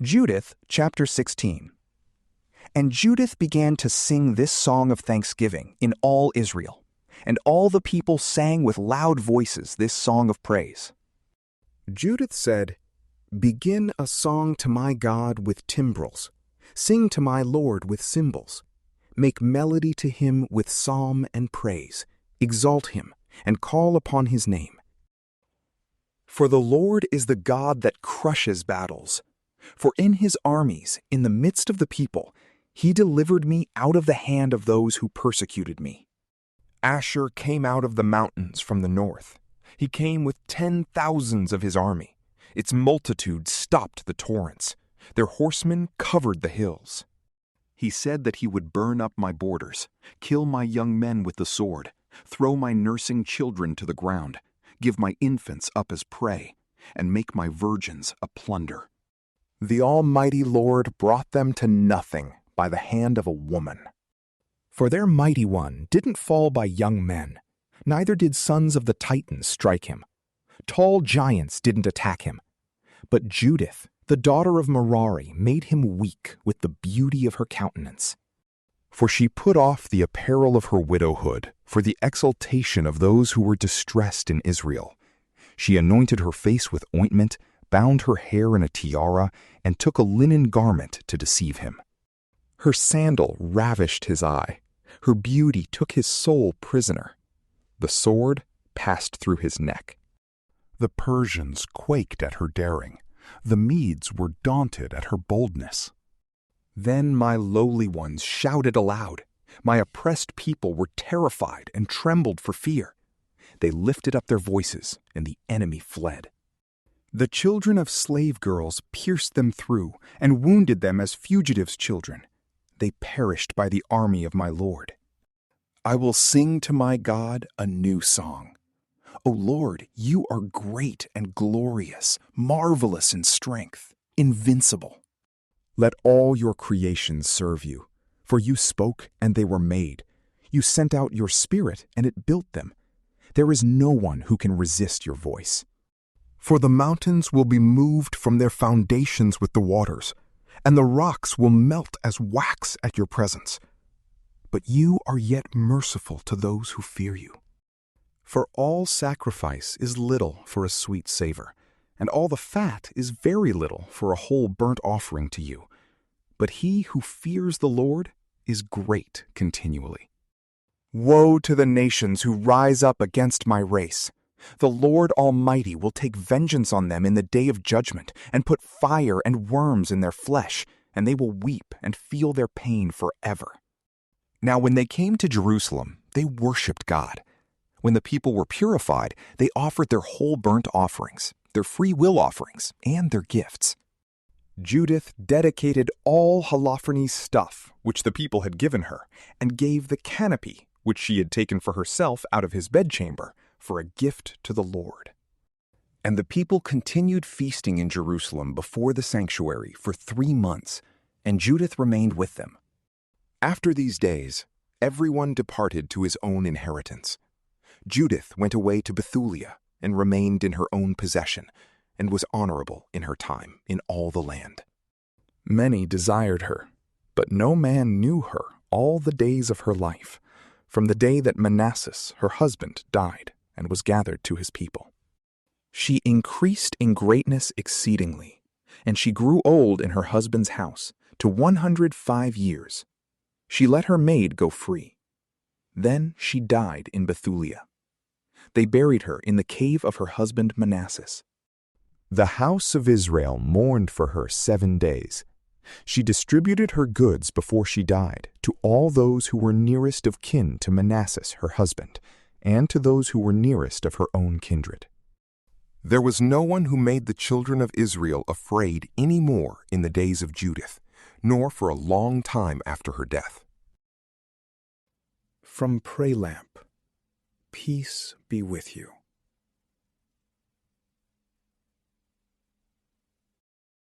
Judith chapter 16. And Judith began to sing this song of thanksgiving in all Israel, and all the people sang with loud voices this song of praise. Judith said, "Begin a song to my God with timbrels. Sing to my Lord with cymbals. Make melody to him with psalm and praise. Exalt him and call upon his name. For the Lord is the God that crushes battles. For in his armies, in the midst of the people, he delivered me out of the hand of those who persecuted me. Asher came out of the mountains from the north. He came with 10,000s of his army. Its multitude stopped the torrents. Their horsemen covered the hills. He said that he would burn up my borders, kill my young men with the sword, throw my nursing children to the ground, give my infants up as prey, and make my virgins a plunder. The Almighty Lord brought them to nothing by the hand of a woman. For their mighty one didn't fall by young men, neither did sons of the Titans strike him. Tall giants didn't attack him. But Judith, the daughter of Merari, made him weak with the beauty of her countenance. For she put off the apparel of her widowhood for the exaltation of those who were distressed in Israel. She anointed her face with ointment, bound her hair in a tiara, and took a linen garment to deceive him. Her sandal ravished his eye. Her beauty took his soul prisoner. The sword passed through his neck. The Persians quaked at her daring. The Medes were daunted at her boldness. Then my lowly ones shouted aloud. My oppressed people were terrified and trembled for fear. They lifted up their voices, and the enemy fled. The children of slave girls pierced them through and wounded them as fugitives' children. They perished by the army of my Lord. I will sing to my God a new song. O Lord, you are great and glorious, marvelous in strength, invincible. Let all your creations serve you, for you spoke and they were made. You sent out your Spirit and it built them. There is no one who can resist your voice. For the mountains will be moved from their foundations with the waters, and the rocks will melt as wax at your presence. But you are yet merciful to those who fear you. For all sacrifice is little for a sweet savor, and all the fat is very little for a whole burnt offering to you. But he who fears the Lord is great continually. Woe to the nations who rise up against my race! The Lord Almighty will take vengeance on them in the day of judgment, and put fire and worms in their flesh, and they will weep and feel their pain forever. Now when they came to Jerusalem, they worshipped God. When the people were purified, they offered their whole burnt offerings, their free will offerings, and their gifts. Judith dedicated all Holofernes' stuff, which the people had given her, and gave the canopy, which she had taken for herself out of his bedchamber, for a gift to the Lord. And the people continued feasting in Jerusalem before the sanctuary for 3 months, and Judith remained with them. After these days, everyone departed to his own inheritance. Judith went away to Bethulia and remained in her own possession, and was honorable in her time in all the land. Many desired her, but no man knew her all the days of her life, from the day that Manasseh, her husband, died and was gathered to his people. She increased in greatness exceedingly, and she grew old in her husband's house to 105 years. She let her maid go free. Then she died in Bethulia. They buried her in the cave of her husband Manasseh. The house of Israel mourned for her 7 days. She distributed her goods before she died to all those who were nearest of kin to Manasseh her husband, and to those who were nearest of her own kindred. There was no one who made the children of Israel afraid any more in the days of Judith, nor for a long time after her death. From PrayLamp, peace be with you.